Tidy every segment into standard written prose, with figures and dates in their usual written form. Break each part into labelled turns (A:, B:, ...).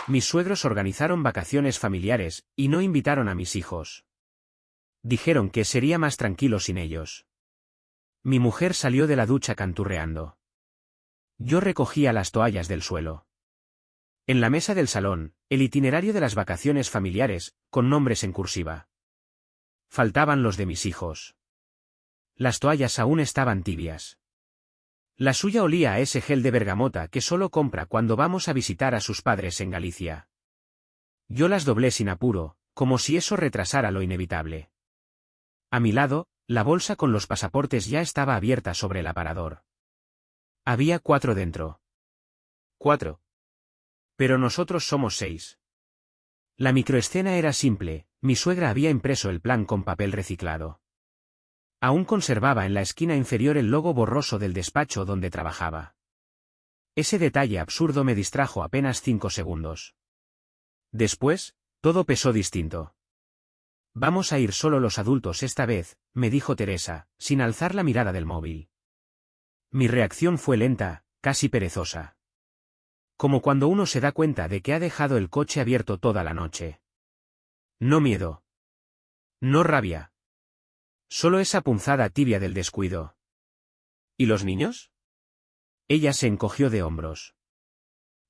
A: Mis suegros organizaron vacaciones familiares, y no invitaron a mis hijos. Dijeron que sería más tranquilo sin ellos. Mi mujer salió de la ducha canturreando. Yo recogía las toallas del suelo. En la mesa del salón, el itinerario de las vacaciones familiares, con nombres en cursiva. Faltaban los de mis hijos. Las toallas aún estaban tibias. La suya olía a ese gel de bergamota que solo compra cuando vamos a visitar a sus padres en Galicia. Yo las doblé sin apuro, como si eso retrasara lo inevitable. A mi lado, la bolsa con los pasaportes ya estaba abierta sobre el aparador. Había 4 dentro. 4. Pero nosotros somos 6. La microescena era simple, mi suegra había impreso el plan con papel reciclado. Aún conservaba en la esquina inferior el logo borroso del despacho donde trabajaba. Ese detalle absurdo me distrajo apenas 5 segundos. Después, todo pesó distinto. Vamos a ir solo los adultos esta vez, me dijo Teresa, sin alzar la mirada del móvil. Mi reacción fue lenta, casi perezosa. Como cuando uno se da cuenta de que ha dejado el coche abierto toda la noche. No miedo. No rabia. Solo esa punzada tibia del descuido. ¿Y los niños? Ella se encogió de hombros.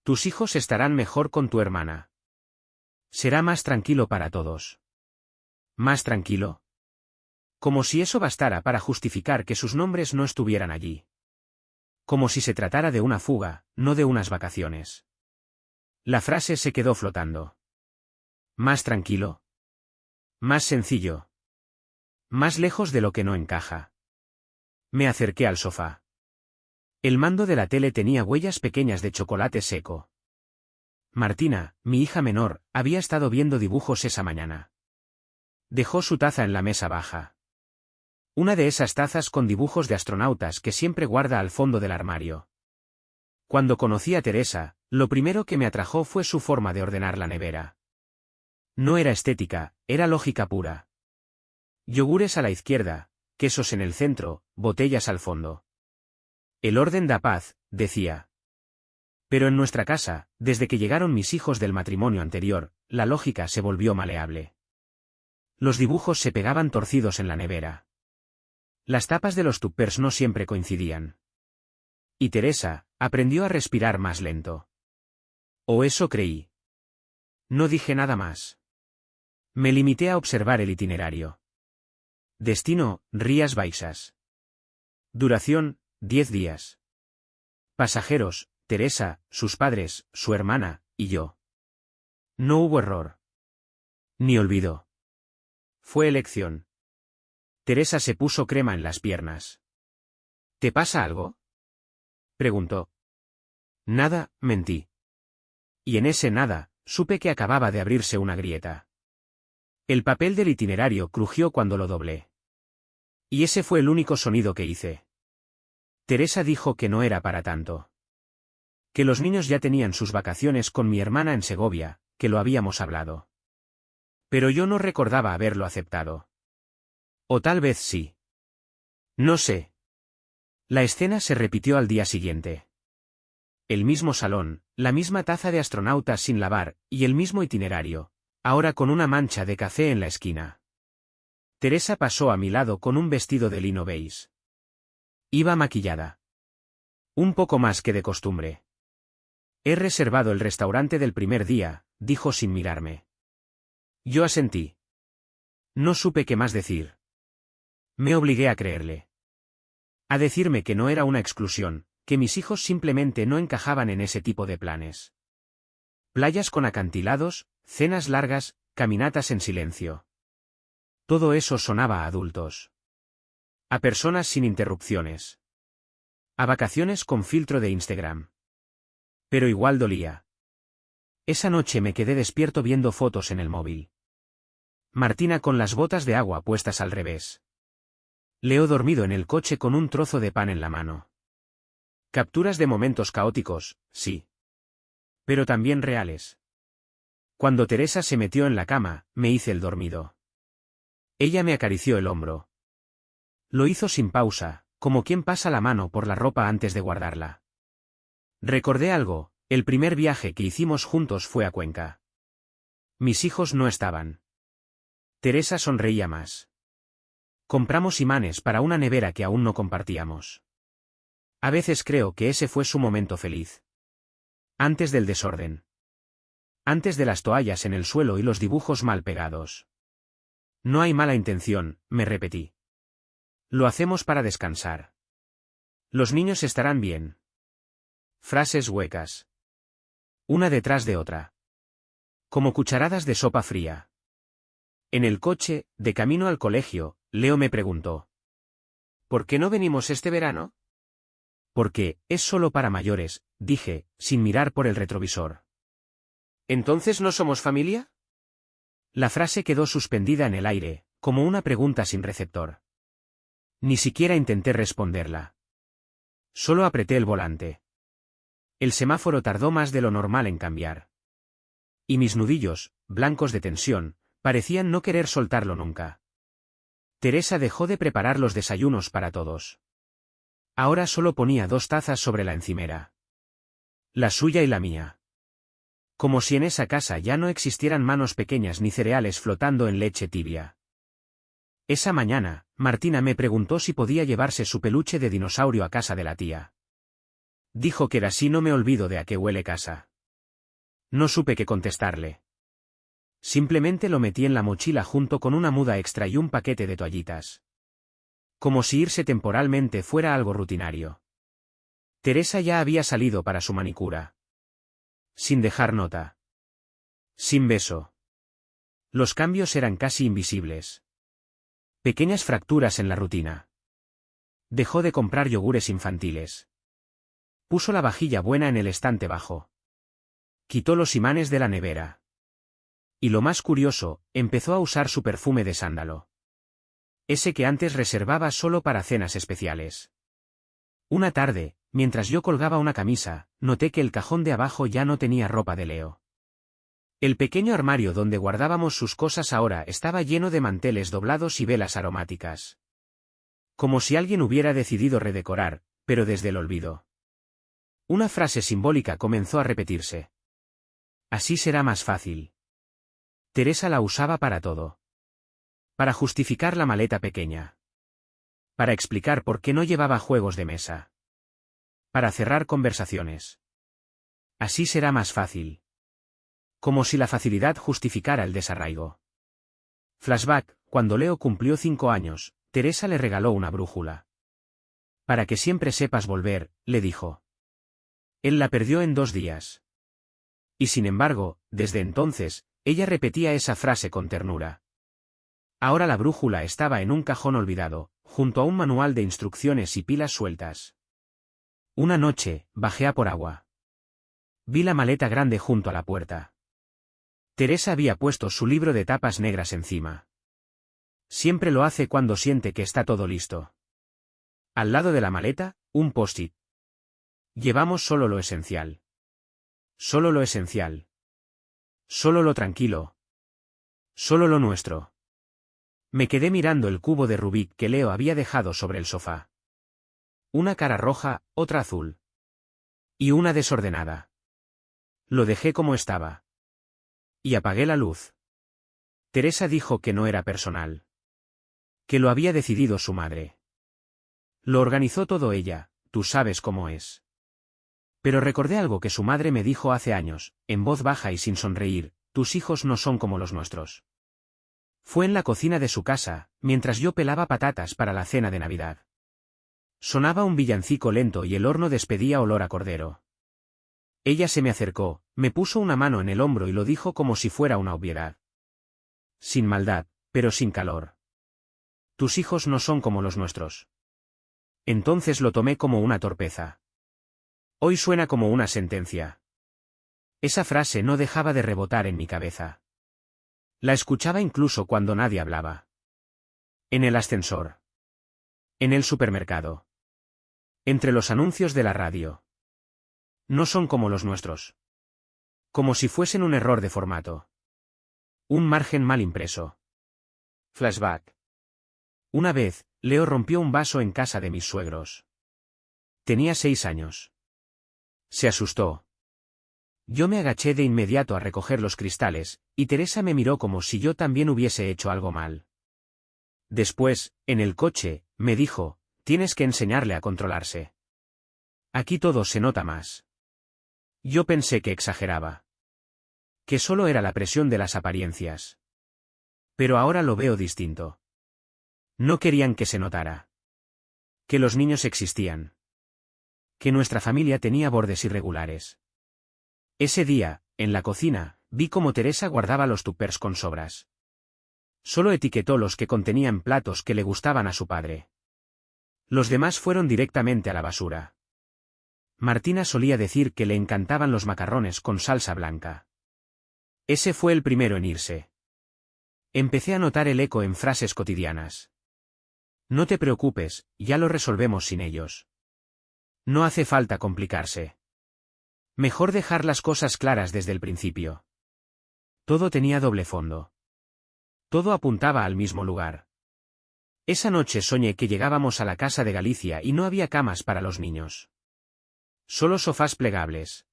A: Tus hijos estarán mejor con tu hermana. Será más tranquilo para todos. ¿Más tranquilo? Como si eso bastara para justificar que sus nombres no estuvieran allí. Como si se tratara de una fuga, no de unas vacaciones. La frase se quedó flotando. ¿Más tranquilo? Más sencillo. Más lejos de lo que no encaja. Me acerqué al sofá. El mando de la tele tenía huellas pequeñas de chocolate seco. Martina, mi hija menor, había estado viendo dibujos esa mañana. Dejó su taza en la mesa baja. Una de esas tazas con dibujos de astronautas que siempre guarda al fondo del armario. Cuando conocí a Teresa, lo primero que me atrajo fue su forma de ordenar la nevera. No era estética, era lógica pura. Yogures a la izquierda, quesos en el centro, botellas al fondo. El orden da paz, decía. Pero en nuestra casa, desde que llegaron mis hijos del matrimonio anterior, la lógica se volvió maleable. Los dibujos se pegaban torcidos en la nevera. Las tapas de los tuppers no siempre coincidían. Y Teresa aprendió a respirar más lento. O eso creí. No dije nada más. Me limité a observar el itinerario. Destino, Rías Baixas. Duración, 10 días. Pasajeros, Teresa, sus padres, su hermana, y yo. No hubo error. Ni olvido. Fue elección. Teresa se puso crema en las piernas. ¿Te pasa algo? Preguntó. Nada, mentí. Y en ese nada, supe que acababa de abrirse una grieta. El papel del itinerario crujió cuando lo doblé. Y ese fue el único sonido que hice. Teresa dijo que no era para tanto. Que los niños ya tenían sus vacaciones con mi hermana en Segovia, que lo habíamos hablado. Pero yo no recordaba haberlo aceptado. O tal vez sí. No sé. La escena se repitió al día siguiente. El mismo salón, la misma taza de astronautas sin lavar, y el mismo itinerario, ahora con una mancha de café en la esquina. Teresa pasó a mi lado con un vestido de lino beige. Iba maquillada. Un poco más que de costumbre. He reservado el restaurante del primer día, dijo sin mirarme. Yo asentí. No supe qué más decir. Me obligué a creerle. A decirme que no era una exclusión, que mis hijos simplemente no encajaban en ese tipo de planes. Playas con acantilados, cenas largas, caminatas en silencio. Todo eso sonaba a adultos. A personas sin interrupciones. A vacaciones con filtro de Instagram. Pero igual dolía. Esa noche me quedé despierto viendo fotos en el móvil. Martina con las botas de agua puestas al revés. Leo dormido en el coche con un trozo de pan en la mano. Capturas de momentos caóticos, sí. Pero también reales. Cuando Teresa se metió en la cama, me hice el dormido. Ella me acarició el hombro. Lo hizo sin pausa, como quien pasa la mano por la ropa antes de guardarla. Recordé algo, El primer viaje que hicimos juntos fue a Cuenca. Mis hijos no estaban. Teresa sonreía más. Compramos imanes para una nevera que aún no compartíamos. A veces creo que ese fue su momento feliz. Antes del desorden. Antes de las toallas en el suelo y los dibujos mal pegados. No hay mala intención, me repetí. Lo hacemos para descansar. Los niños estarán bien. Frases huecas. Una detrás de otra. Como cucharadas de sopa fría. En el coche, de camino al colegio, Leo me preguntó. ¿Por qué no venimos este verano? Porque, es solo para mayores, dije, sin mirar por el retrovisor. ¿Entonces no somos familia? La frase quedó suspendida en el aire, como una pregunta sin receptor. Ni siquiera intenté responderla. Solo apreté el volante. El semáforo tardó más de lo normal en cambiar. Y mis nudillos, blancos de tensión, parecían no querer soltarlo nunca. Teresa dejó de preparar los desayunos para todos. Ahora solo ponía 2 tazas sobre la encimera. La suya y la mía. Como si en esa casa ya no existieran manos pequeñas ni cereales flotando en leche tibia. Esa mañana, Martina me preguntó si podía llevarse su peluche de dinosaurio a casa de la tía. Dijo que era así, no me olvido de a qué huele casa. No supe qué contestarle. Simplemente lo metí en la mochila junto con una muda extra y un paquete de toallitas. Como si irse temporalmente fuera algo rutinario. Teresa ya había salido para su manicura. Sin dejar nota. Sin beso. Los cambios eran casi invisibles. Pequeñas fracturas en la rutina. Dejó de comprar yogures infantiles. Puso la vajilla buena en el estante bajo. Quitó los imanes de la nevera. Y lo más curioso, empezó a usar su perfume de sándalo. Ese que antes reservaba solo para cenas especiales. Una tarde, mientras yo colgaba una camisa, noté que el cajón de abajo ya no tenía ropa de Leo. El pequeño armario donde guardábamos sus cosas ahora estaba lleno de manteles doblados y velas aromáticas. Como si alguien hubiera decidido redecorar, pero desde el olvido. Una frase simbólica comenzó a repetirse. Así será más fácil. Teresa la usaba para todo. Para justificar la maleta pequeña. Para explicar por qué no llevaba juegos de mesa. Para cerrar conversaciones. Así será más fácil. Como si la facilidad justificara el desarraigo. Flashback, cuando Leo cumplió 5 años, Teresa le regaló una brújula. Para que siempre sepas volver, le dijo. Él la perdió en 2 días. Y sin embargo, desde entonces, ella repetía esa frase con ternura. Ahora la brújula estaba en un cajón olvidado, junto a un manual de instrucciones y pilas sueltas. Una noche, bajé a por agua. Vi la maleta grande junto a la puerta. Teresa había puesto su libro de tapas negras encima. Siempre lo hace cuando siente que está todo listo. Al lado de la maleta, un post-it. Llevamos solo lo esencial. Solo lo esencial. Solo lo tranquilo. Solo lo nuestro. Me quedé mirando el cubo de Rubik que Leo había dejado sobre el sofá. Una cara roja, otra azul. Y una desordenada. Lo dejé como estaba. Y apagué la luz. Teresa dijo que no era personal. Que lo había decidido su madre. Lo organizó todo ella, tú sabes cómo es. Pero recordé algo que su madre me dijo hace años, en voz baja y sin sonreír, tus hijos no son como los nuestros. Fue en la cocina de su casa, mientras yo pelaba patatas para la cena de Navidad. Sonaba un villancico lento y el horno despedía olor a cordero. Ella se me acercó, me puso una mano en el hombro y lo dijo como si fuera una obviedad. Sin maldad, pero sin calor. Tus hijos no son como los nuestros. Entonces lo tomé como una torpeza. Hoy suena como una sentencia. Esa frase no dejaba de rebotar en mi cabeza. La escuchaba incluso cuando nadie hablaba. En el ascensor. En el supermercado. Entre los anuncios de la radio. No son como los nuestros. Como si fuesen un error de formato. Un margen mal impreso. Flashback. Una vez, Leo rompió un vaso en casa de mis suegros. Tenía 6 años. Se asustó. Yo me agaché de inmediato a recoger los cristales, y Teresa me miró como si yo también hubiese hecho algo mal. Después, en el coche, me dijo, tienes que enseñarle a controlarse. Aquí todo se nota más. Yo pensé que exageraba. Que solo era la presión de las apariencias. Pero ahora lo veo distinto. No querían que se notara. Que los niños existían. Que nuestra familia tenía bordes irregulares. Ese día, en la cocina, vi cómo Teresa guardaba los tuppers con sobras. Solo etiquetó los que contenían platos que le gustaban a su padre. Los demás fueron directamente a la basura. Martina solía decir que le encantaban los macarrones con salsa blanca. Ese fue el primero en irse. Empecé a notar el eco en frases cotidianas. No te preocupes, ya lo resolvemos sin ellos. No hace falta complicarse. Mejor dejar las cosas claras desde el principio. Todo tenía doble fondo. Todo apuntaba al mismo lugar. Esa noche soñé que llegábamos a la casa de Galicia y no había camas para los niños. Solo sofás plegables.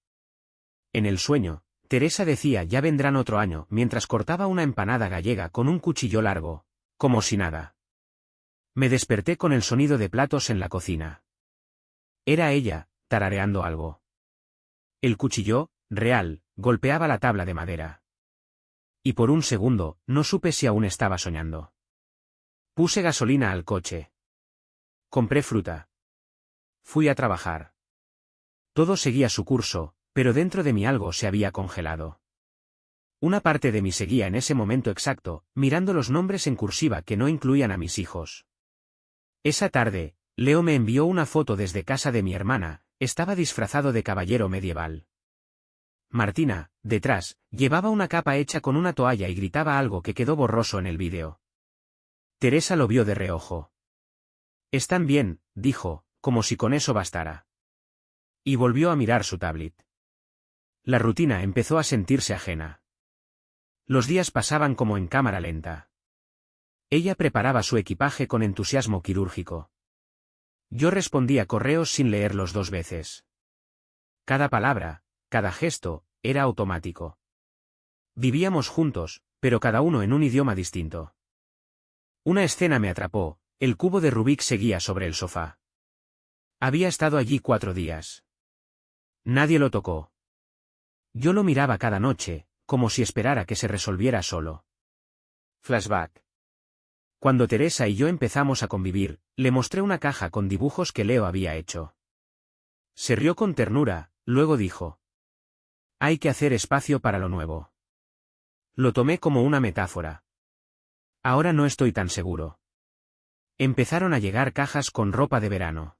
A: En el sueño, Teresa decía ya vendrán otro año mientras cortaba una empanada gallega con un cuchillo largo, como si nada. Me desperté con el sonido de platos en la cocina. Era ella, tarareando algo. El cuchillo, real, golpeaba la tabla de madera. Y por un segundo, no supe si aún estaba soñando. Puse gasolina al coche. Compré fruta. Fui a trabajar. Todo seguía su curso, pero dentro de mí algo se había congelado. Una parte de mí seguía en ese momento exacto, mirando los nombres en cursiva que no incluían a mis hijos. Esa tarde, Leo me envió una foto desde casa de mi hermana, estaba disfrazado de caballero medieval. Martina, detrás, llevaba una capa hecha con una toalla y gritaba algo que quedó borroso en el vídeo. Teresa lo vio de reojo. Están bien, dijo, como si con eso bastara. Y volvió a mirar su tablet. La rutina empezó a sentirse ajena. Los días pasaban como en cámara lenta. Ella preparaba su equipaje con entusiasmo quirúrgico. Yo respondía correos sin leerlos 2 veces. Cada palabra, cada gesto, era automático. Vivíamos juntos, pero cada uno en un idioma distinto. Una escena me atrapó, el cubo de Rubik seguía sobre el sofá. Había estado allí 4 días. Nadie lo tocó. Yo lo miraba cada noche, como si esperara que se resolviera solo. Flashback. Cuando Teresa y yo empezamos a convivir, le mostré una caja con dibujos que Leo había hecho. Se rió con ternura, luego dijo: hay que hacer espacio para lo nuevo. Lo tomé como una metáfora. Ahora no estoy tan seguro. Empezaron a llegar cajas con ropa de verano.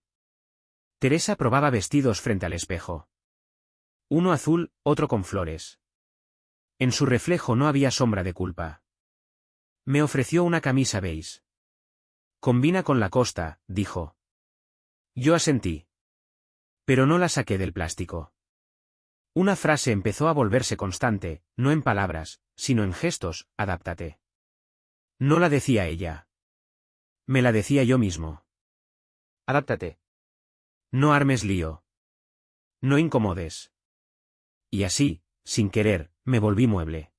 A: Teresa probaba vestidos frente al espejo. Uno azul, otro con flores. En su reflejo no había sombra de culpa. Me ofreció una camisa beige. Combina con la costa, dijo. Yo asentí. Pero no la saqué del plástico. Una frase empezó a volverse constante, no en palabras, sino en gestos: adáptate. No la decía ella. Me la decía yo mismo. Adáptate. No armes lío. No incomodes. Y así, sin querer, me volví mueble.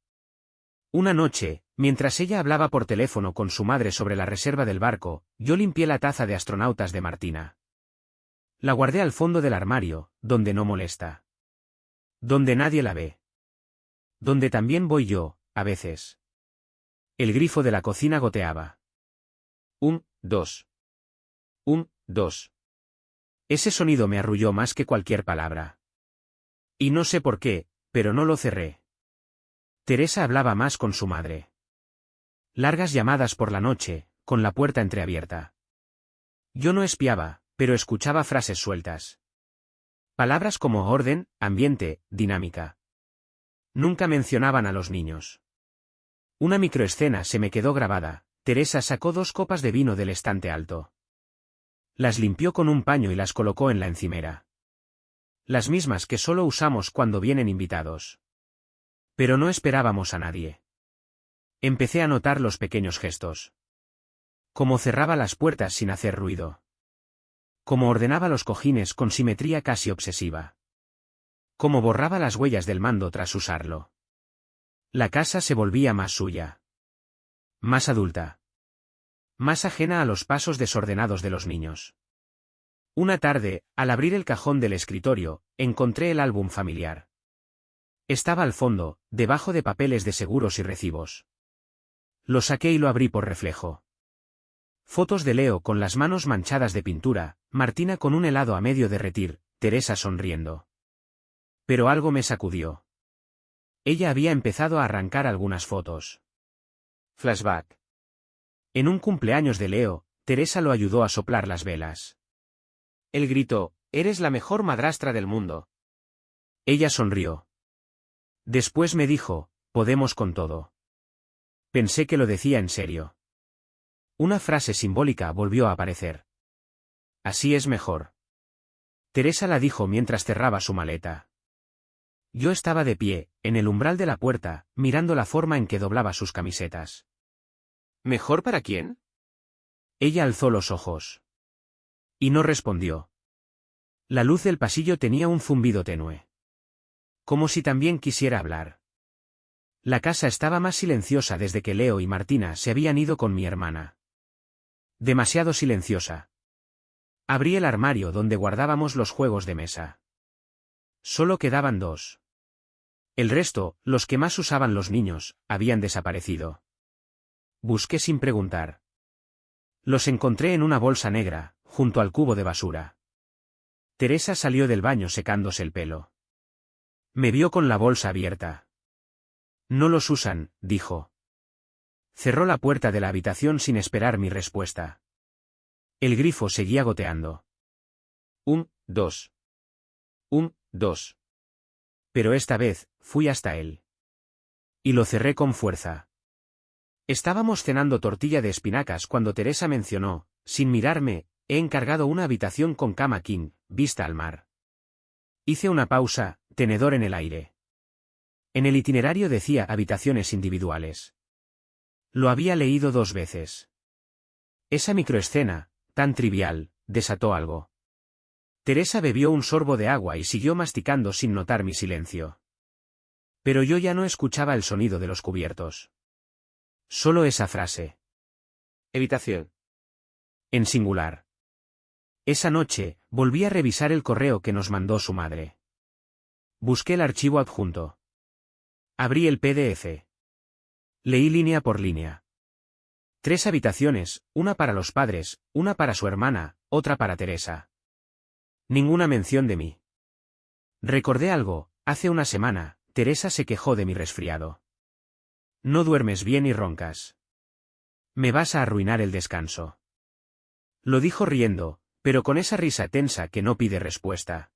A: Una noche, mientras ella hablaba por teléfono con su madre sobre la reserva del barco, yo limpié la taza de astronautas de Martina. La guardé al fondo del armario, donde no molesta. Donde nadie la ve. Donde también voy yo, a veces. El grifo de la cocina goteaba. 1, 2. 1, 2. Ese sonido me arrulló más que cualquier palabra. Y no sé por qué, pero no lo cerré. Teresa hablaba más con su madre. Largas llamadas por la noche, con la puerta entreabierta. Yo no espiaba, pero escuchaba frases sueltas. Palabras como orden, ambiente, dinámica. Nunca mencionaban a los niños. Una microescena se me quedó grabada: Teresa sacó 2 copas de vino del estante alto. Las limpió con un paño y las colocó en la encimera. Las mismas que solo usamos cuando vienen invitados. Pero no esperábamos a nadie. Empecé a notar los pequeños gestos. Cómo cerraba las puertas sin hacer ruido. Cómo ordenaba los cojines con simetría casi obsesiva. Como borraba las huellas del mando tras usarlo. La casa se volvía más suya. Más adulta. Más ajena a los pasos desordenados de los niños. Una tarde, al abrir el cajón del escritorio, encontré el álbum familiar. Estaba al fondo, debajo de papeles de seguros y recibos. Lo saqué y lo abrí por reflejo. Fotos de Leo con las manos manchadas de pintura, Martina con un helado a medio derretir, Teresa sonriendo. Pero algo me sacudió. Ella había empezado a arrancar algunas fotos. Flashback. En un cumpleaños de Leo, Teresa lo ayudó a soplar las velas. Él gritó, «Eres la mejor madrastra del mundo». Ella sonrió. Después me dijo, «Podemos con todo». Pensé que lo decía en serio. Una frase simbólica volvió a aparecer. «Así es mejor». Teresa la dijo mientras cerraba su maleta. Yo estaba de pie, en el umbral de la puerta, mirando la forma en que doblaba sus camisetas. ¿Mejor para quién? Ella alzó los ojos. Y no respondió. La luz del pasillo tenía un zumbido tenue. Como si también quisiera hablar. La casa estaba más silenciosa desde que Leo y Martina se habían ido con mi hermana. Demasiado silenciosa. Abrí el armario donde guardábamos los juegos de mesa. Solo quedaban 2. El resto, los que más usaban los niños, habían desaparecido. Busqué sin preguntar. Los encontré en una bolsa negra, junto al cubo de basura. Teresa salió del baño secándose el pelo. Me vio con la bolsa abierta. No los usan, dijo. Cerró la puerta de la habitación sin esperar mi respuesta. El grifo seguía goteando. 1, 2. 1, 2. Pero esta vez, fui hasta él. Y lo cerré con fuerza. Estábamos cenando tortilla de espinacas cuando Teresa mencionó, sin mirarme, he encargado una habitación con cama king, vista al mar. Hice una pausa, tenedor en el aire. En el itinerario decía habitaciones individuales. Lo había leído 2 veces. Esa microescena, tan trivial, desató algo. Teresa bebió un sorbo de agua y siguió masticando sin notar mi silencio. Pero yo ya no escuchaba el sonido de los cubiertos. Solo esa frase. Habitación. En singular. Esa noche, volví a revisar el correo que nos mandó su madre. Busqué el archivo adjunto. Abrí el PDF. Leí línea por línea. 3 habitaciones, una para los padres, una para su hermana, otra para Teresa. Ninguna mención de mí. Recordé algo, hace una semana, Teresa se quejó de mi resfriado. No duermes bien y roncas. Me vas a arruinar el descanso. Lo dijo riendo, pero con esa risa tensa que no pide respuesta.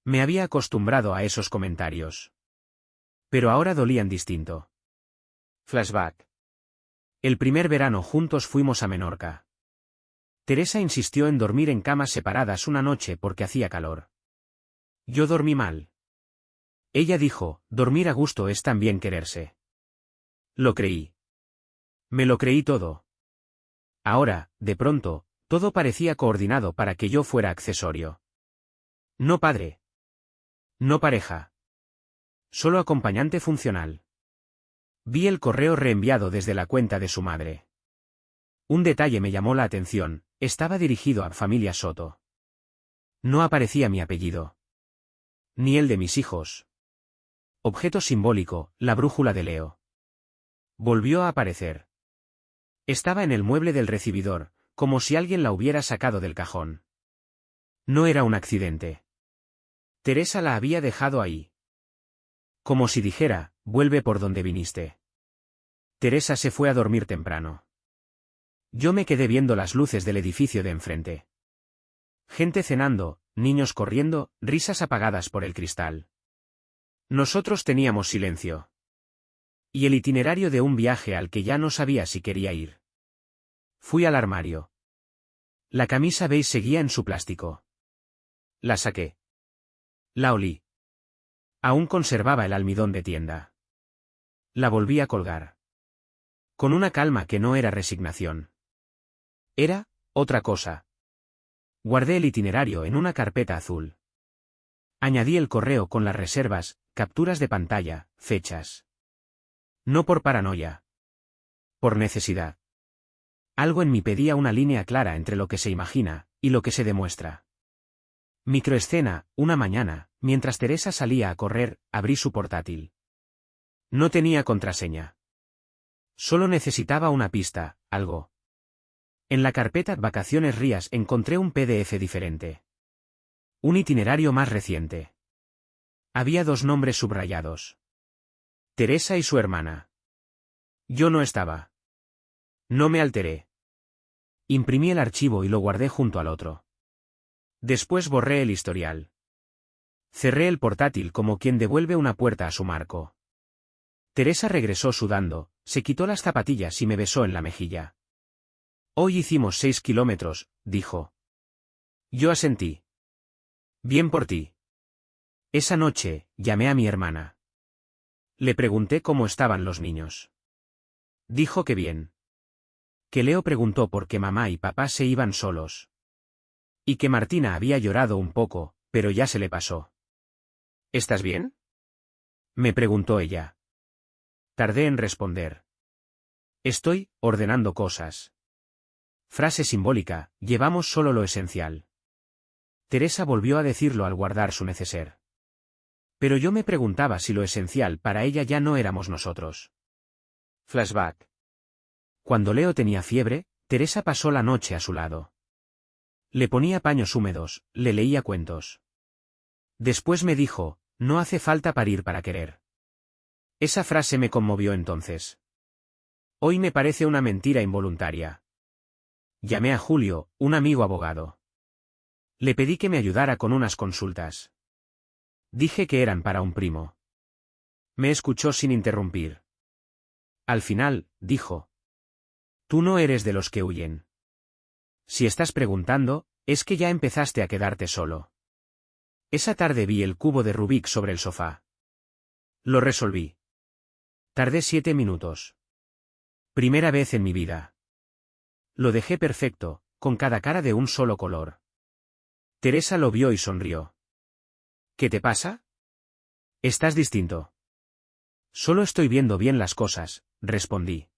A: Me había acostumbrado a esos comentarios. Pero ahora dolían distinto. Flashback. El primer verano juntos fuimos a Menorca. Teresa insistió en dormir en camas separadas una noche porque hacía calor. Yo dormí mal. Ella dijo, dormir a gusto es también quererse. Lo creí. Me lo creí todo. Ahora, de pronto, todo parecía coordinado para que yo fuera accesorio. No padre. No pareja. Solo acompañante funcional. Vi el correo reenviado desde la cuenta de su madre. Un detalle me llamó la atención, estaba dirigido a familia Soto. No aparecía mi apellido. Ni el de mis hijos. Objeto simbólico, la brújula de Leo. Volvió a aparecer. Estaba en el mueble del recibidor, como si alguien la hubiera sacado del cajón. No era un accidente. Teresa la había dejado ahí. Como si dijera, vuelve por donde viniste. Teresa se fue a dormir temprano. Yo me quedé viendo las luces del edificio de enfrente. Gente cenando, niños corriendo, risas apagadas por el cristal. Nosotros teníamos silencio. Y el itinerario de un viaje al que ya no sabía si quería ir. Fui al armario. La camisa beige seguía en su plástico. La saqué. La olí. Aún conservaba el almidón de tienda. La volví a colgar. Con una calma que no era resignación. Era, otra cosa. Guardé el itinerario en una carpeta azul. Añadí el correo con las reservas, capturas de pantalla, fechas. No por paranoia. Por necesidad. Algo en mí pedía una línea clara entre lo que se imagina y lo que se demuestra. Microescena, una mañana, mientras Teresa salía a correr, abrí su portátil. No tenía contraseña. Solo necesitaba una pista, algo. En la carpeta Vacaciones Rías encontré un PDF diferente. Un itinerario más reciente. Había 2 nombres subrayados. Teresa y su hermana. Yo no estaba. No me alteré. Imprimí el archivo y lo guardé junto al otro. Después borré el historial. Cerré el portátil como quien devuelve una puerta a su marco. Teresa regresó sudando, se quitó las zapatillas y me besó en la mejilla. Hoy hicimos 6 kilómetros, dijo. Yo asentí. Bien por ti. Esa noche, llamé a mi hermana. Le pregunté cómo estaban los niños. Dijo que bien. Que Leo preguntó por qué mamá y papá se iban solos. Y que Martina había llorado un poco, pero ya se le pasó. ¿Estás bien?, me preguntó ella. Tardé en responder. Estoy ordenando cosas. Frase simbólica, llevamos solo lo esencial. Teresa volvió a decirlo al guardar su neceser. Pero yo me preguntaba si lo esencial para ella ya no éramos nosotros. Flashback. Cuando Leo tenía fiebre, Teresa pasó la noche a su lado. Le ponía paños húmedos, le leía cuentos. Después me dijo, no hace falta parir para querer. Esa frase me conmovió entonces. Hoy me parece una mentira involuntaria. Llamé a Julio, un amigo abogado. Le pedí que me ayudara con unas consultas. Dije que eran para un primo. Me escuchó sin interrumpir. Al final, dijo. Tú no eres de los que huyen. Si estás preguntando, es que ya empezaste a quedarte solo. Esa tarde vi el cubo de Rubik sobre el sofá. Lo resolví. Tardé 7 minutos. Primera vez en mi vida. Lo dejé perfecto, con cada cara de un solo color. Teresa lo vio y sonrió. ¿Qué te pasa? Estás distinto. Solo estoy viendo bien las cosas, respondí.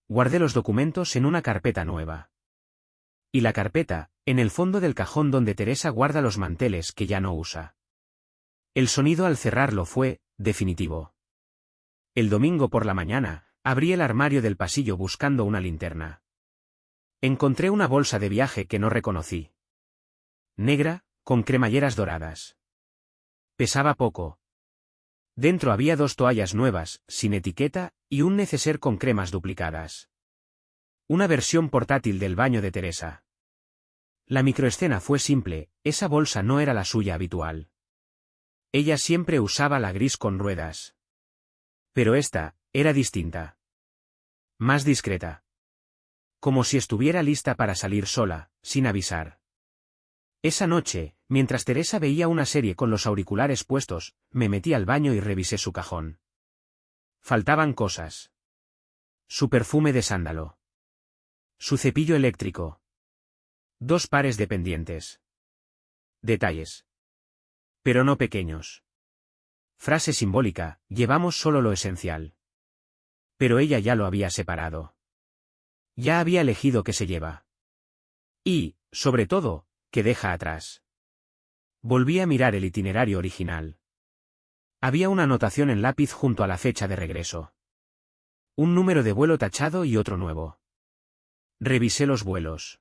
A: Guardé los documentos en una carpeta nueva. Y la carpeta, en el fondo del cajón donde Teresa guarda los manteles que ya no usa. El sonido al cerrarlo fue, definitivo. El domingo por la mañana, abrí el armario del pasillo buscando una linterna. Encontré una bolsa de viaje que no reconocí. Negra, con cremalleras doradas. Pesaba poco. Dentro había 2 toallas nuevas, sin etiqueta, y un neceser con cremas duplicadas. Una versión portátil del baño de Teresa. La microescena fue simple, esa bolsa no era la suya habitual. Ella siempre usaba la gris con ruedas. Pero esta, era distinta. Más discreta. Como si estuviera lista para salir sola, sin avisar. Esa noche, mientras Teresa veía una serie con los auriculares puestos, me metí al baño y revisé su cajón. Faltaban cosas. Su perfume de sándalo. Su cepillo eléctrico. 2 pares de pendientes. Detalles. Pero no pequeños. Frase simbólica, llevamos solo lo esencial. Pero ella ya lo había separado. Ya había elegido qué se lleva. Y, sobre todo, qué deja atrás. Volví a mirar el itinerario original. Había una anotación en lápiz junto a la fecha de regreso. Un número de vuelo tachado y otro nuevo. Revisé los vuelos.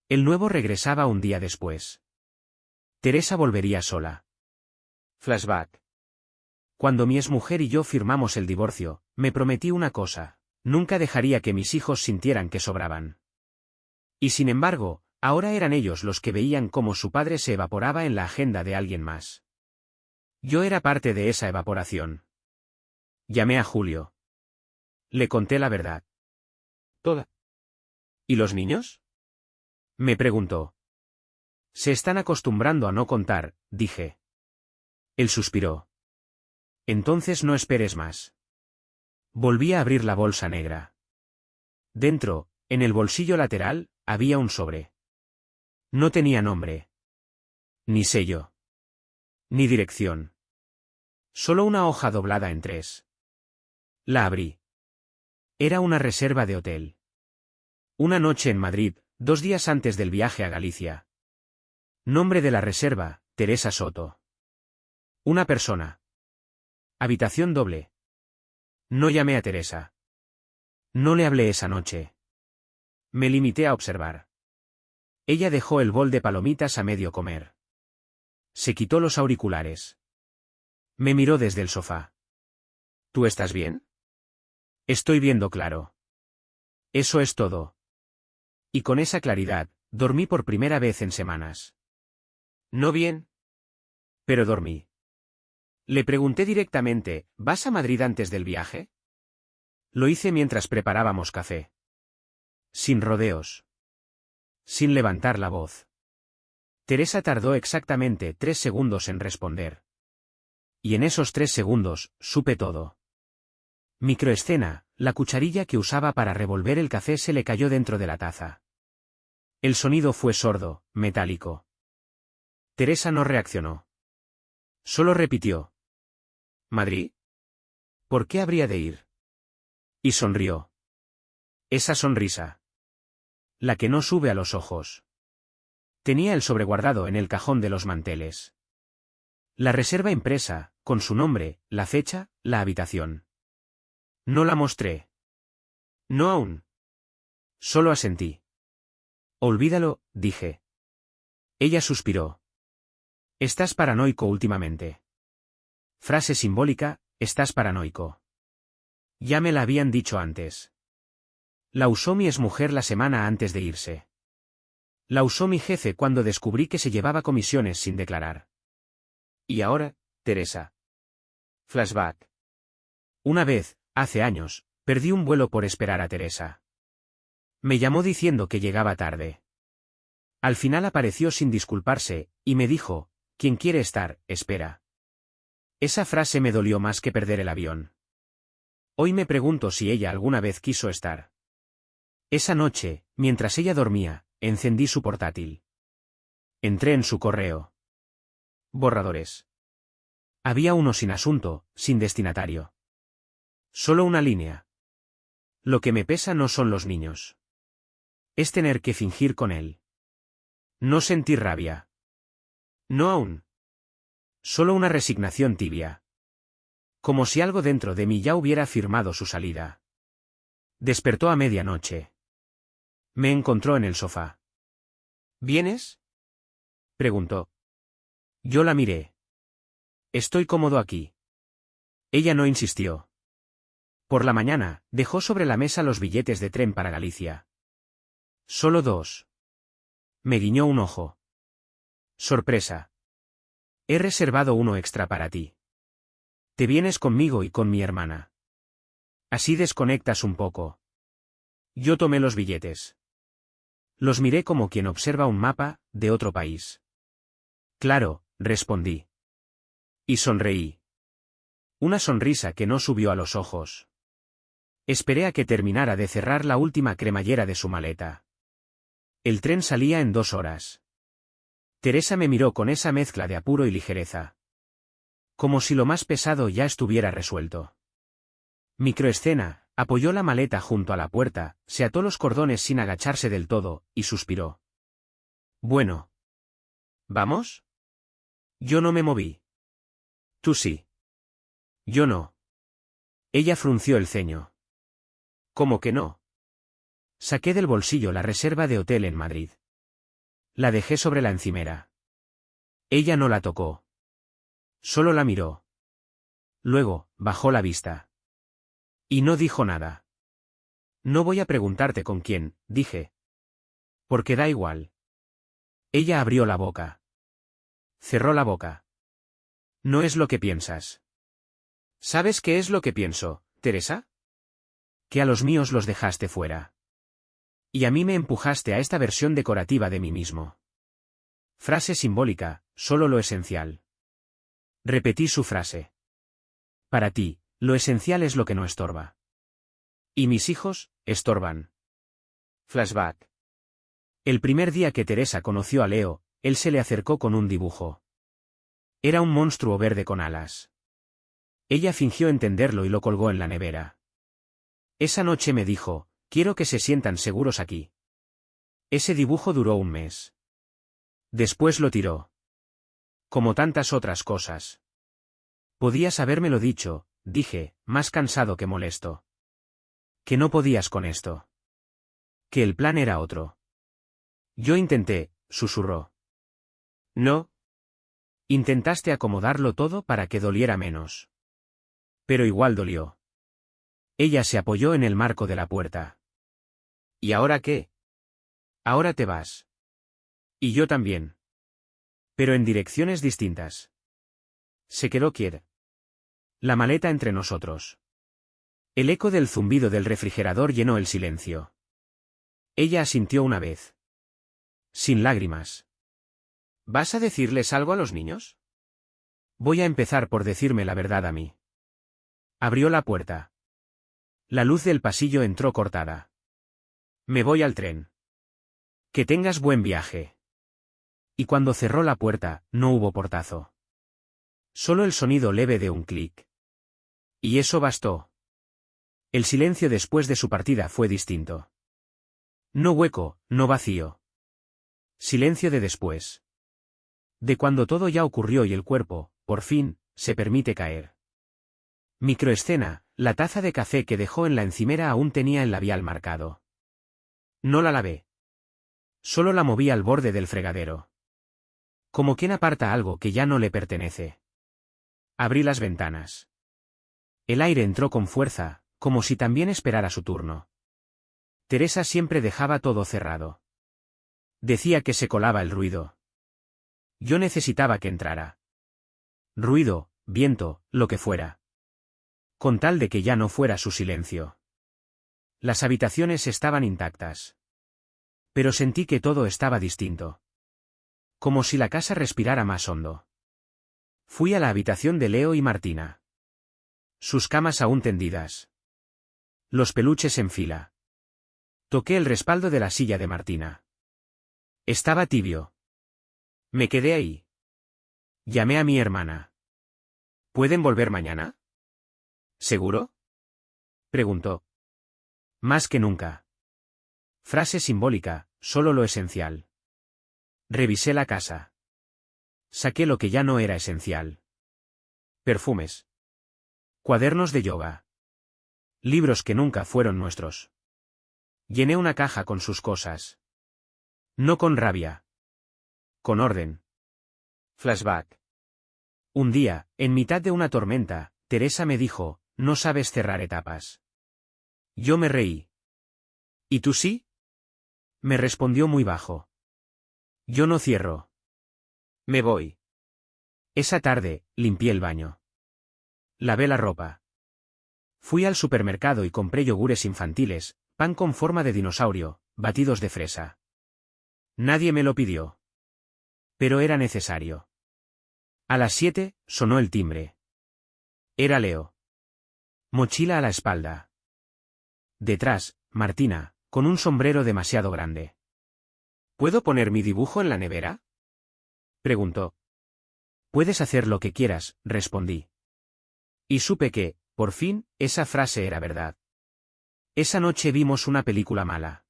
A: El nuevo regresaba un día después. Teresa volvería sola. Flashback. Cuando mi exmujer y yo firmamos el divorcio, me prometí una cosa: nunca dejaría que mis hijos sintieran que sobraban. Y sin embargo, ahora eran ellos los que veían cómo su padre se evaporaba en la agenda de alguien más. Yo era parte de esa evaporación. Llamé a Julio. Le conté la verdad. Toda. ¿Y los niños?, me preguntó. Se están acostumbrando a no contar, dije. Él suspiró. Entonces no esperes más. Volví a abrir la bolsa negra. Dentro, en el bolsillo lateral, había un sobre. No tenía nombre. Ni sello. Ni dirección. Solo una hoja doblada en tres. La abrí. Era una reserva de hotel. Una noche en Madrid, 2 días antes del viaje a Galicia. Nombre de la reserva, Teresa Soto. Una persona. Habitación doble. No llamé a Teresa. No le hablé esa noche. Me limité a observar. Ella dejó el bol de palomitas a medio comer. Se quitó los auriculares. Me miró desde el sofá. ¿Tú estás bien? Estoy viendo claro. Eso es todo. Y con esa claridad, dormí por primera vez en semanas. No bien. Pero dormí. Le pregunté directamente, ¿vas a Madrid antes del viaje? Lo hice mientras preparábamos café. Sin rodeos. Sin levantar la voz. Teresa tardó exactamente 3 segundos en responder. Y en esos 3 segundos, supe todo. Microescena, la cucharilla que usaba para revolver el café se le cayó dentro de la taza. El sonido fue sordo, metálico. Teresa no reaccionó. Solo repitió. ¿Madrid? ¿Por qué habría de ir? Y sonrió. Esa sonrisa. La que no sube a los ojos. Tenía el sobre guardado en el cajón de los manteles. La reserva impresa, con su nombre, la fecha, la habitación. No la mostré. No aún. Solo asentí. Olvídalo, dije. Ella suspiró. Estás paranoico últimamente. Frase simbólica, estás paranoico. Ya me la habían dicho antes. La usó mi exmujer la semana antes de irse. La usó mi jefe cuando descubrí que se llevaba comisiones sin declarar. Y ahora, Teresa. Flashback. Una vez, hace años, perdí un vuelo por esperar a Teresa. Me llamó diciendo que llegaba tarde. Al final apareció sin disculparse, y me dijo, quien quiere estar, espera. Esa frase me dolió más que perder el avión. Hoy me pregunto si ella alguna vez quiso estar. Esa noche, mientras ella dormía, encendí su portátil. Entré en su correo. Borradores. Había uno sin asunto, sin destinatario. Solo una línea. Lo que me pesa no son los niños. Es tener que fingir con él. No sentir rabia. No aún. Solo una resignación tibia. Como si algo dentro de mí ya hubiera firmado su salida. Despertó a medianoche. Me encontró en el sofá. ¿Vienes? Preguntó. Yo la miré. Estoy cómodo aquí. Ella no insistió. Por la mañana, dejó sobre la mesa los billetes de tren para Galicia. Solo 2. Me guiñó un ojo. Sorpresa. He reservado uno extra para ti. Te vienes conmigo y con mi hermana. Así desconectas un poco. Yo tomé los billetes. Los miré como quien observa un mapa, de otro país. Claro, respondí. Y sonreí. Una sonrisa que no subió a los ojos. Esperé a que terminara de cerrar la última cremallera de su maleta. El tren salía en 2 horas. Teresa me miró con esa mezcla de apuro y ligereza. Como si lo más pesado ya estuviera resuelto. Microescena, apoyó la maleta junto a la puerta, se ató los cordones sin agacharse del todo, y suspiró. Bueno. ¿Vamos? Yo no me moví. Tú sí. Yo no. Ella frunció el ceño. ¿Cómo que no? Saqué del bolsillo la reserva de hotel en Madrid. La dejé sobre la encimera. Ella no la tocó. Solo la miró. Luego, bajó la vista. Y no dijo nada. No voy a preguntarte con quién, dije. Porque da igual. Ella abrió la boca. Cerró la boca. No es lo que piensas. ¿Sabes qué es lo que pienso, Teresa? Que a los míos los dejaste fuera. Y a mí me empujaste a esta versión decorativa de mí mismo. Frase simbólica, solo lo esencial. Repetí su frase. Para ti, lo esencial es lo que no estorba. Y mis hijos, estorban. Flashback. El primer día que Teresa conoció a Leo, él se le acercó con un dibujo. Era un monstruo verde con alas. Ella fingió entenderlo y lo colgó en la nevera. Esa noche me dijo, quiero que se sientan seguros aquí. Ese dibujo duró un mes. Después lo tiró. Como tantas otras cosas. Podías habérmelo dicho, dije, más cansado que molesto. Que no podías con esto. Que el plan era otro. Yo intenté, susurró. No. Intentaste acomodarlo todo para que doliera menos. Pero igual dolió. Ella se apoyó en el marco de la puerta. ¿Y ahora qué? Ahora te vas. Y yo también. Pero en direcciones distintas. Se quedó quieta. La maleta entre nosotros. El eco del zumbido del refrigerador llenó el silencio. Ella asintió una vez. Sin lágrimas. ¿Vas a decirles algo a los niños? Voy a empezar por decirme la verdad a mí. Abrió la puerta. La luz del pasillo entró cortada. Me voy al tren. Que tengas buen viaje. Y cuando cerró la puerta, no hubo portazo. Solo el sonido leve de un clic. Y eso bastó. El silencio después de su partida fue distinto. No hueco, no vacío. Silencio de después. De cuando todo ya ocurrió y el cuerpo, por fin, se permite caer. Microescena, la taza de café que dejó en la encimera aún tenía el labial marcado. No la lavé. Solo la moví al borde del fregadero. Como quien aparta algo que ya no le pertenece. Abrí las ventanas. El aire entró con fuerza, como si también esperara su turno. Teresa siempre dejaba todo cerrado. Decía que se colaba el ruido. Yo necesitaba que entrara. Ruido, viento, lo que fuera. Con tal de que ya no fuera su silencio. Las habitaciones estaban intactas. Pero sentí que todo estaba distinto. Como si la casa respirara más hondo. Fui a la habitación de Leo y Martina. Sus camas aún tendidas. Los peluches en fila. Toqué el respaldo de la silla de Martina. Estaba tibio. Me quedé ahí. Llamé a mi hermana. ¿Pueden volver mañana? ¿Seguro? Preguntó. Más que nunca. Frase simbólica, solo lo esencial. Revisé la casa. Saqué lo que ya no era esencial. Perfumes. Cuadernos de yoga. Libros que nunca fueron nuestros. Llené una caja con sus cosas. No con rabia. Con orden. Flashback. Un día, en mitad de una tormenta, Teresa me dijo, no sabes cerrar etapas. Yo me reí. ¿Y tú sí? Me respondió muy bajo. Yo no cierro. Me voy. Esa tarde, limpié el baño. Lavé la ropa. Fui al supermercado y compré yogures infantiles, pan con forma de dinosaurio, batidos de fresa. Nadie me lo pidió. Pero era necesario. A las 7, sonó el timbre. Era Leo. Mochila a la espalda. Detrás, Martina, con un sombrero demasiado grande. ¿Puedo poner mi dibujo en la nevera? Preguntó. Puedes hacer lo que quieras, respondí. Y supe que, por fin, esa frase era verdad. Esa noche vimos una película mala.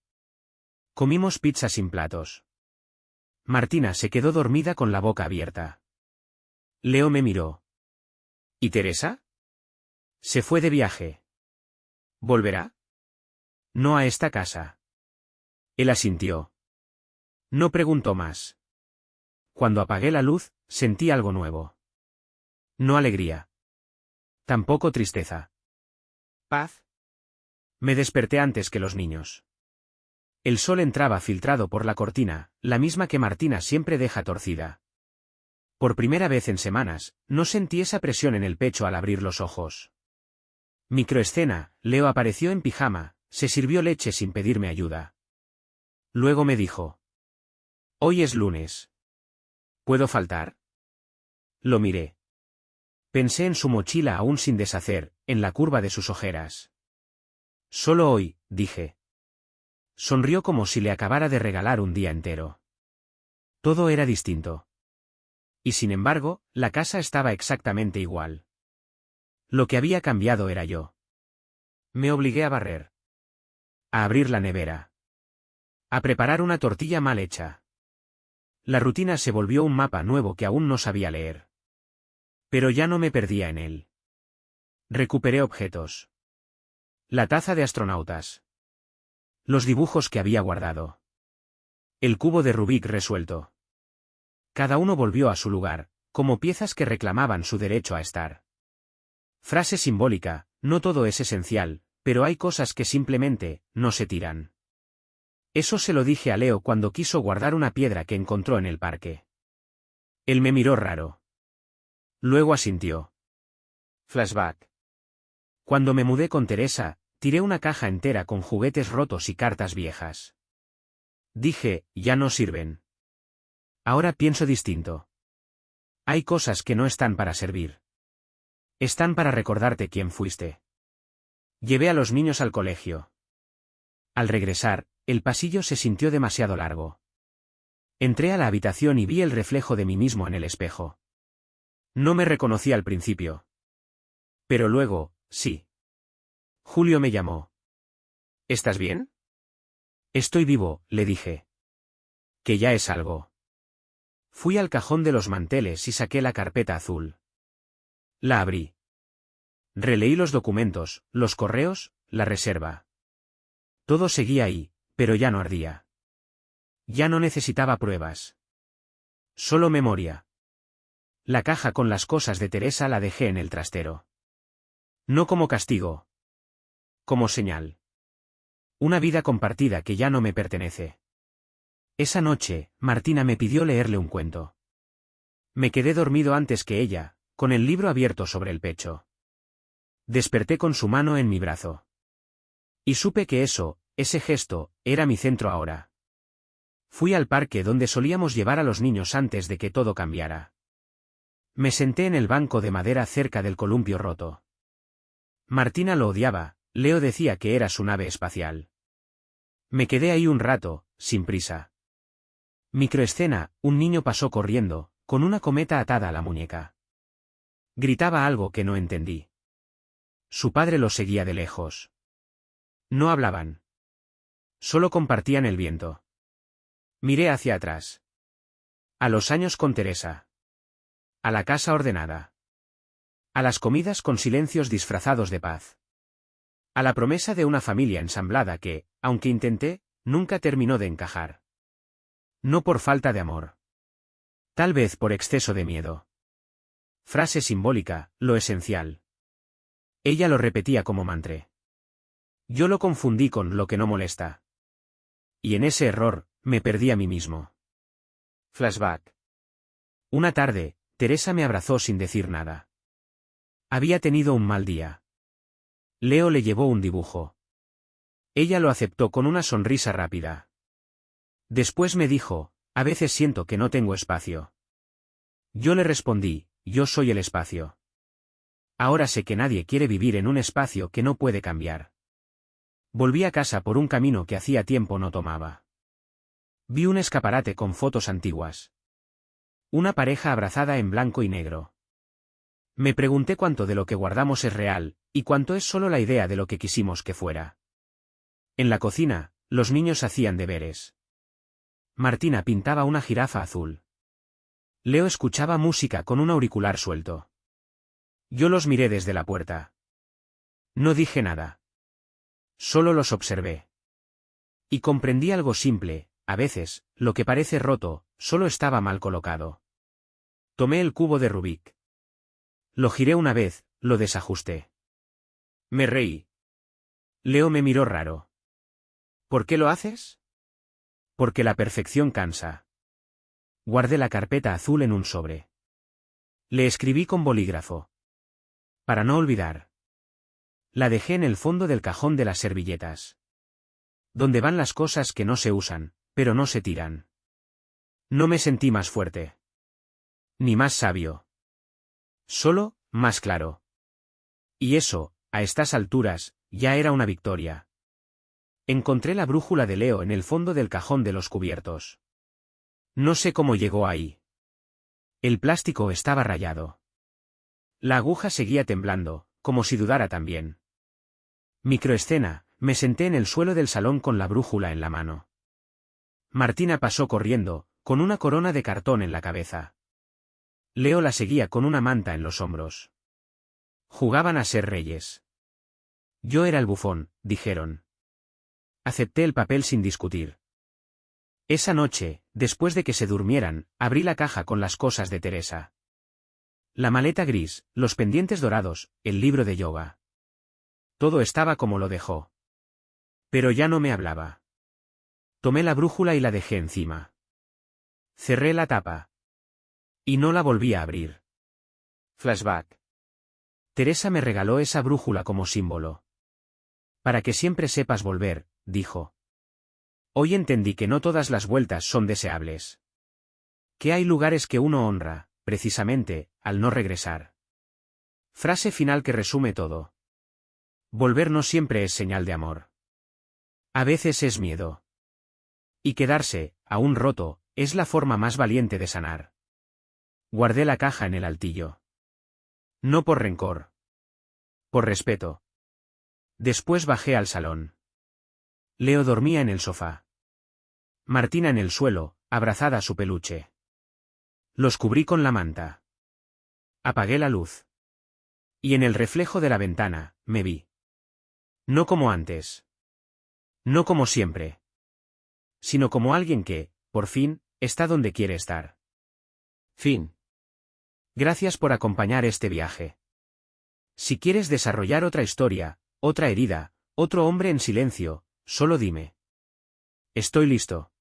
A: Comimos pizza sin platos. Martina se quedó dormida con la boca abierta. Leo me miró. ¿Y Teresa? Se fue de viaje. ¿Volverá? No a esta casa. Él asintió. No preguntó más. Cuando apagué la luz, sentí algo nuevo. No alegría. Tampoco tristeza. Paz. Me desperté antes que los niños. El sol entraba filtrado por la cortina, la misma que Martina siempre deja torcida. Por primera vez en semanas, no sentí esa presión en el pecho al abrir los ojos. Microescena, Leo apareció en pijama, se sirvió leche sin pedirme ayuda. Luego me dijo. Hoy es lunes. ¿Puedo faltar? Lo miré. Pensé en su mochila aún sin deshacer, en la curva de sus ojeras. Solo hoy, dije. Sonrió como si le acabara de regalar un día entero. Todo era distinto. Y sin embargo, la casa estaba exactamente igual. Lo que había cambiado era yo. Me obligué a barrer. A abrir la nevera. A preparar una tortilla mal hecha. La rutina se volvió un mapa nuevo que aún no sabía leer. Pero ya no me perdía en él. Recuperé objetos. La taza de astronautas. Los dibujos que había guardado. El cubo de Rubik resuelto. Cada uno volvió a su lugar, como piezas que reclamaban su derecho a estar. Frase simbólica: no todo es esencial, pero hay cosas que simplemente no se tiran. Eso se lo dije a Leo cuando quiso guardar una piedra que encontró en el parque. Él me miró raro. Luego asintió. Flashback. Cuando me mudé con Teresa, tiré una caja entera con juguetes rotos y cartas viejas. Dije, ya no sirven. Ahora pienso distinto. Hay cosas que no están para servir. Están para recordarte quién fuiste. Llevé a los niños al colegio. Al regresar, el pasillo se sintió demasiado largo. Entré a la habitación y vi el reflejo de mí mismo en el espejo. No me reconocí al principio. Pero luego, sí. Julio me llamó. ¿Estás bien? Estoy vivo, le dije. Que ya es algo. Fui al cajón de los manteles y saqué la carpeta azul. La abrí. Releí los documentos, los correos, la reserva. Todo seguía ahí, pero ya no ardía. Ya no necesitaba pruebas. Solo memoria. La caja con las cosas de Teresa la dejé en el trastero. No como castigo. Como señal. Una vida compartida que ya no me pertenece. Esa noche, Martina me pidió leerle un cuento. Me quedé dormido antes que ella, con el libro abierto sobre el pecho. Desperté con su mano en mi brazo. Y supe que ese gesto, era mi centro ahora. Fui al parque donde solíamos llevar a los niños antes de que todo cambiara. Me senté en el banco de madera cerca del columpio roto. Martina lo odiaba, Leo decía que era su nave espacial. Me quedé ahí un rato, sin prisa. Microescena: un niño pasó corriendo, con una cometa atada a la muñeca. Gritaba algo que no entendí. Su padre lo seguía de lejos. No hablaban. Solo compartían el viento. Miré hacia atrás. A los años con Teresa. A la casa ordenada. A las comidas con silencios disfrazados de paz. A la promesa de una familia ensamblada que, aunque intenté, nunca terminó de encajar. No por falta de amor. Tal vez por exceso de miedo. Frase simbólica: lo esencial. Ella lo repetía como mantra. Yo lo confundí con lo que no molesta. Y en ese error, me perdí a mí mismo. Flashback. Una tarde, Teresa me abrazó sin decir nada. Había tenido un mal día. Leo le llevó un dibujo. Ella lo aceptó con una sonrisa rápida. Después me dijo: a veces siento que no tengo espacio. Yo le respondí: yo soy el espacio. Ahora sé que nadie quiere vivir en un espacio que no puede cambiar. Volví a casa por un camino que hacía tiempo no tomaba. Vi un escaparate con fotos antiguas. Una pareja abrazada en blanco y negro. Me pregunté cuánto de lo que guardamos es real, y cuánto es solo la idea de lo que quisimos que fuera. En la cocina, los niños hacían deberes. Martina pintaba una jirafa azul. Leo escuchaba música con un auricular suelto. Yo los miré desde la puerta. No dije nada. Solo los observé. Y comprendí algo simple: a veces, lo que parece roto, solo estaba mal colocado. Tomé el cubo de Rubik. Lo giré una vez, lo desajusté. Me reí. Leo me miró raro. ¿Por qué lo haces? Porque la perfección cansa. Guardé la carpeta azul en un sobre. Le escribí con bolígrafo. Para no olvidar. La dejé en el fondo del cajón de las servilletas. Donde van las cosas que no se usan, pero no se tiran. No me sentí más fuerte. Ni más sabio. Solo, más claro. Y eso, a estas alturas, ya era una victoria. Encontré la brújula de Leo en el fondo del cajón de los cubiertos. No sé cómo llegó ahí. El plástico estaba rayado. La aguja seguía temblando, como si dudara también. Microescena, me senté en el suelo del salón con la brújula en la mano. Martina pasó corriendo, con una corona de cartón en la cabeza. Leo la seguía con una manta en los hombros. Jugaban a ser reyes. Yo era el bufón, dijeron. Acepté el papel sin discutir. Esa noche, después de que se durmieran, abrí la caja con las cosas de Teresa. La maleta gris, los pendientes dorados, el libro de yoga. Todo estaba como lo dejó. Pero ya no me hablaba. Tomé la brújula y la dejé encima. Cerré la tapa. Y no la volví a abrir. Flashback. Teresa me regaló esa brújula como símbolo. Para que siempre sepas volver, dijo. Hoy entendí que no todas las vueltas son deseables. Que hay lugares que uno honra, precisamente, al no regresar. Frase final que resume todo. Volver no siempre es señal de amor. A veces es miedo. Y quedarse, aún roto, es la forma más valiente de sanar. Guardé la caja en el altillo. No por rencor. Por respeto. Después bajé al salón. Leo dormía en el sofá. Martina en el suelo, abrazada a su peluche. Los cubrí con la manta. Apagué la luz. Y en el reflejo de la ventana, me vi. No como antes. No como siempre. Sino como alguien que, por fin, está donde quiere estar. Fin. Gracias por acompañar este viaje. Si quieres desarrollar otra historia, otra herida, otro hombre en silencio, solo dime. Estoy listo.